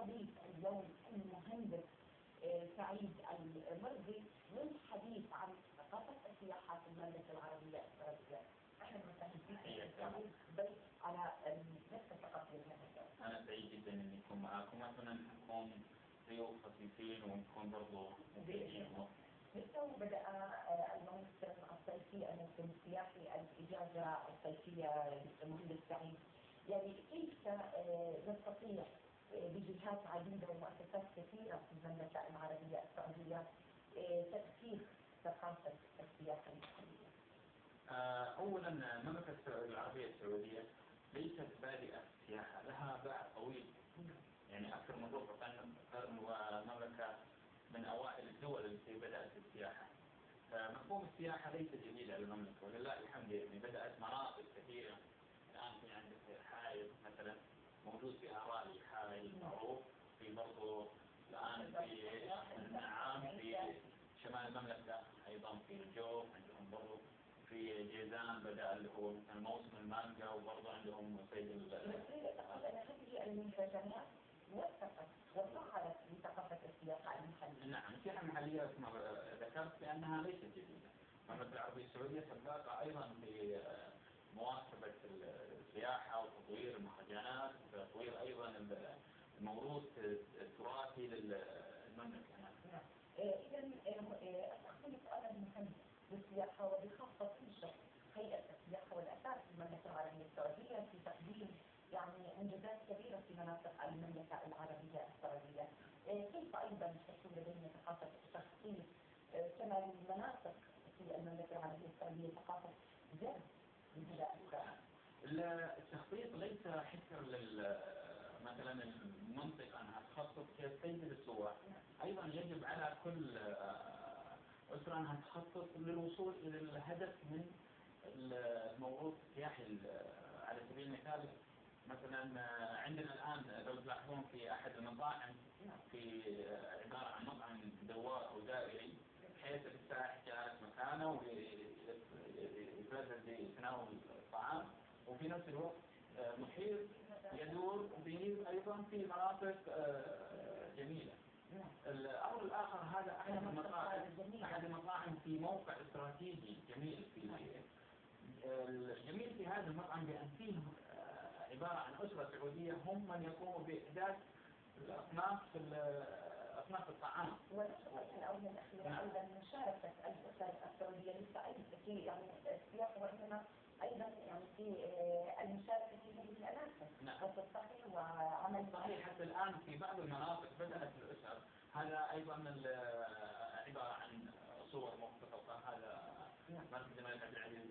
نستضيف اليوم المهندس سعيد المرضي للحديث عن ثقافة السياحة في المملكة العربية السعودية. أهلا وسهلا فيك سعيد ضيف على نفس الثقافة المملكة. أنا سعيد جدا إني أكون معاكم، أتمنى أن نكون ضيوف خفيفين ونكون برضو مفيدين. لسه بدأ الموسم الصيفي الموسم السياحي الإجازة الصيفية للمهندس سعيد، يعني كيف نستطيع بجهات عديدة ومؤسسات كثيرة في المملكة العربية السعودية تكثيف ثقافة السياحة المحلية؟ أولا المملكة العربية السعودية ليست بادئة السياحة، لها باع طويل، يعني أكثر من ربع قرن، ومملكة من أوائل الدول التي بدأت السياحة. فمفهوم السياحة ليس جديدا للمملكة ولله الحمد، يعني بدأت مناطق كثيرة. الآن في عندك حائل مثلا موجود في أراضي، حائل معروف في برضو الآن في النعام في شمال المملكة، أيضا في الجوف عندهم برضو، في جيزان بدأ اللي هو مثلا موسم المانجا، وبرضو عندهم صيد هذه المنتجات وثقت وفعلت بثقافة السياحة المحلية. نعم، السياحة المحلية كما ذكرت بأنها ليست جديدة. المملكة العربية السعودية سباقة أيضا في مواكبة السياحة وتطوير المهرجانات وتطوير أيضا الموروث التراثي للمملكة. نعم. إذا أستخدم سؤالا مهم للسياحة وبخاصة تنشط هيئة السياحة والآثار في المملكة العربية السعودية في تقديم يعني إنجازات كبيرة في مناطق المملكة العربية السعودية. كيف أيضا تكون لدينا ثقافة التخطيط كما للمناطق في المملكة العربية السعودية ثقافة جذب من التخطيط ليس حكر مثلا المنطقة أنها تخطط كيف تجذب السواح، أيضا يجب على كل أسرة أنها تخطط للوصول إلى الهدف من الموروث السياحي. على سبيل المثال مثلا عندنا الآن لو تلاحظون في أحد المطاعم في عبارة عن مطعم دوار أو دائري، بحيث السائح جالس مكانه ويتلذذ بتناول الطعام، وفي نفس الوقت محيط يدور به أيضا في مناطق جميلة. الأمر الآخر هذا أحد المطاعم في موقع استراتيجي جميل. الجميل في هذا المطعم بأن فيه عبارة عن أسرة سعودية هم من يقوموا بإحداث أصناف الطعام. ونشرت في الآونة الأخيرة أيضا مشاركة الأسر السعودية ليس في يعني السياحة، وإنما أيضا يعني في المشاركة في هذه الأماكن. نعم. والتصحيح وعمل صحيح. حتى الآن في بعض المناطق بدأت الأسر، هذا أيضا عبارة عن صور مخططة. هذا مركز الملك عبد العزيز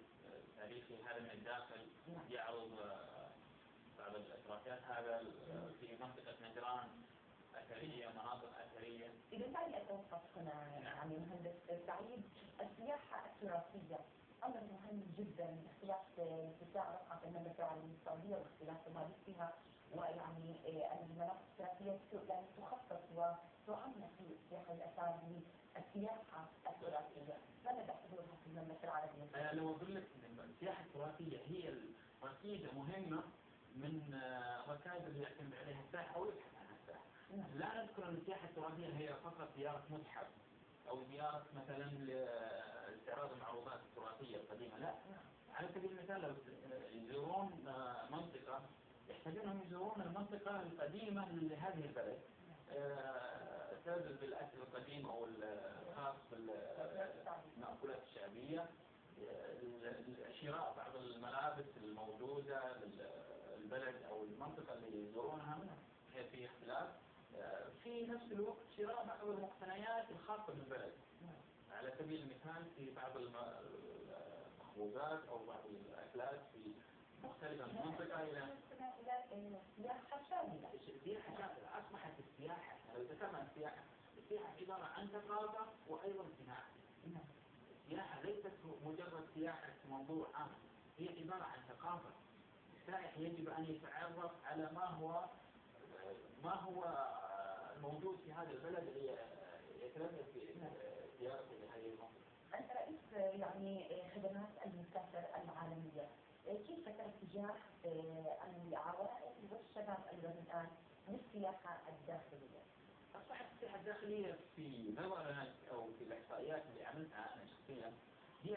التاريخي، هذا من الداخل يعرض بعض الإشراكات. هذا في منطقة نجران أثرية، مناطق أثرية. إذا دعني أتوقف هنا يعني مهندس سعيد، السياحة التراثية أمر مهم جدا، اختلاف اتساع رقعة المملكة العربية السعودية واختلاف المعرفة فيها، ويعني المناطق التراثية يعني تخصص وتعمق في السياحة الآثار للسياحة التراثية. ما مدى حضورها في المملكة العربية؟ لو أقول لك السياحة التراثية هي ركيزة مهمة من ركائز اللي يعتمد عليها السائح أو يبحث عنها السائح. لا نذكر أن السياحة التراثية هي فقط زيارة متحف أو زيارة مثلا لاستعراض المعروضات التراثية القديمة، لا. على سبيل المثال لو يزورون منطقة يحتاجون أن يزورون المنطقة القديمة لهذه البلد، تعزز بالأكل القديم أو الخاص بالمأكولات الشعبية، شراء بعض الملابس الموجودة للبلد أو المنطقة اللي يزورونها في اختلاف، في نفس الوقت شراء بعض المقتنيات الخاصة بالبلد. على سبيل المثال في بعض المخبوزات أو بعض الأكلات في مختلفة من منطقة إلى سياحة شاملة. سياحة شاملة. أصبحت السياحة، لو ذكرنا السياحة عبارة عن ثقافة وأيضا صناعة. السياحة ليست مجرد سياحة موضوع عام، هي عبارة عن ثقافة. السائح يجب أن يتعرف على ما هو الموجود في هذا البلد يتلذذ بزيارته لهذه المنطقة. أنت رئيس يعني خدمات المسافر العالمية، كيف ترى اتجاه العوائل والشباب أيضا الآن للسياحة الداخلية؟ أصبحت السياحة الداخلية في نظرنا أو في الإحصائيات اللي عملتها أنا شخصيا هي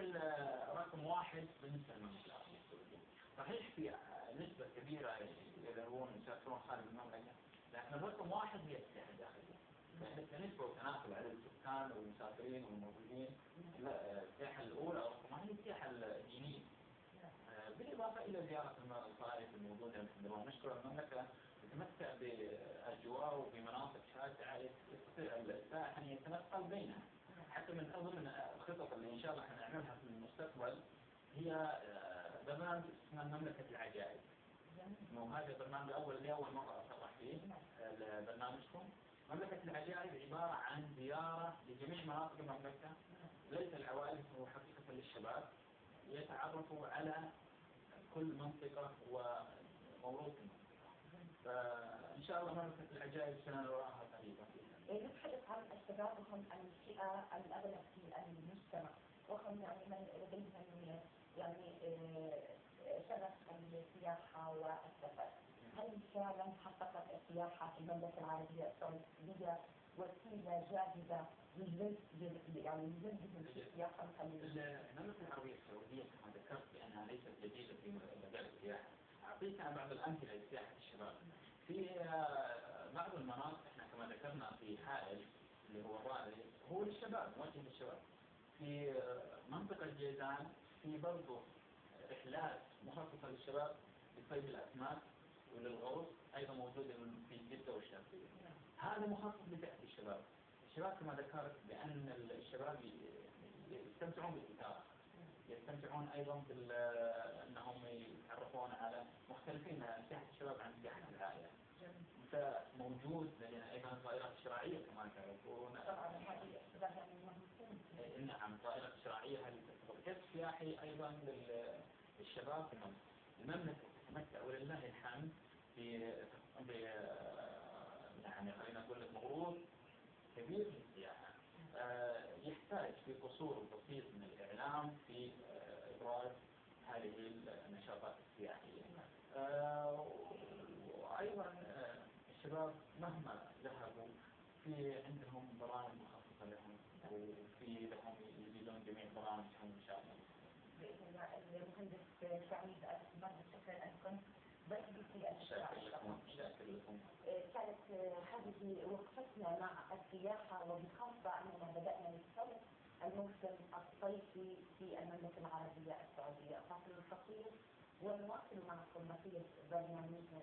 رقم واحد بالنسبة للمملكة العربية السعودية. صحيح في نسبة كبيرة يذهبون يسافرون خارج المملكة، لكن الرقم واحد هي السياحة الداخلية. كنسبة وتناسب عدد السكان والمسافرين والموجودين، السياحة الأولى أو رقم واحد هي السياحة الدينية. بالإضافة إلى زيارة المصارف الموجودة مثل نشكر المملكة تتمتع بأجواء وبمناطق شاسعة يستطيع السائح أن يتنقل بينها. حتى من أضمن الخطط اللي إن شاء الله حنعملها في المستقبل هي برنامج اسمه مملكة العجائب. وهذا البرنامج لأول مرة أصرح فيه برنامجكم. مملكة العجائب عبارة عن زيارة لجميع مناطق المملكة، ليس العوائل، هو حقيقة للشباب يتعرفوا على كل منطقة وموروث المنطقة. فإن شاء الله مملكة العجائب سنراها قريبا. نتحدث عن الشباب وهم الفئة الأغلب في المجتمع، وهم يعني من لديهم يعني شغف السياحة والسفر. هل فعلا حققت السياحة في المملكة العربية السعودية وسيلة جاذبة لجذب السياحة الخليجية؟ المملكة العربية السعودية كما ذكرت بأنها ليست جديدة في مجال السياحة. أعطيك بعض الأمثلة لسياحة الشباب. في بعض المناطق احنا كما ذكرنا في حائل اللي هو الرائد هو للشباب، موجه للشباب. في منطقة جيزان في برضه رحلات مخصصة للشباب لصيد الأسماك وللغوص، أيضا موجودة في جدة والشرقية. هذا مخصص لفئة الشباب. الشباب كما ذكرت بأن الشباب يستمتعون بالإثارة، يستمتعون أيضا بأنهم يتعرفون على مختلفين سياحة الشباب عن سياحة العائلة. فموجود لدينا أيضا الطائرات الشراعية كما تعرفون. نعم، الطائرات الشراعية هذه تعتبر سياحي أيضا للشباب في المملكة. تتمتع ولله الحمد يعني خلينا نقول لك موروث كبير للسياحة. يحتاج في قصور بسيط من الإعلام في إبراز هذه النشاطات السياحية. وأيضا الشباب مهما ذهبوا في عندهم برامج مخصصة لهم، وفي لهم يزيدون جميع برامجهم إن شاء الله. بإذن الله. المهندس سعيد أسماء، شكرا لكم. ضيفي في شاكر لكم. كانت هذه وقفتنا مع السياحة، وبخاصة أننا بدأنا نستهدف الموسم الصيفي في المملكة العربية السعودية. فاصل قصير ونواصل معكم بقية برنامجنا.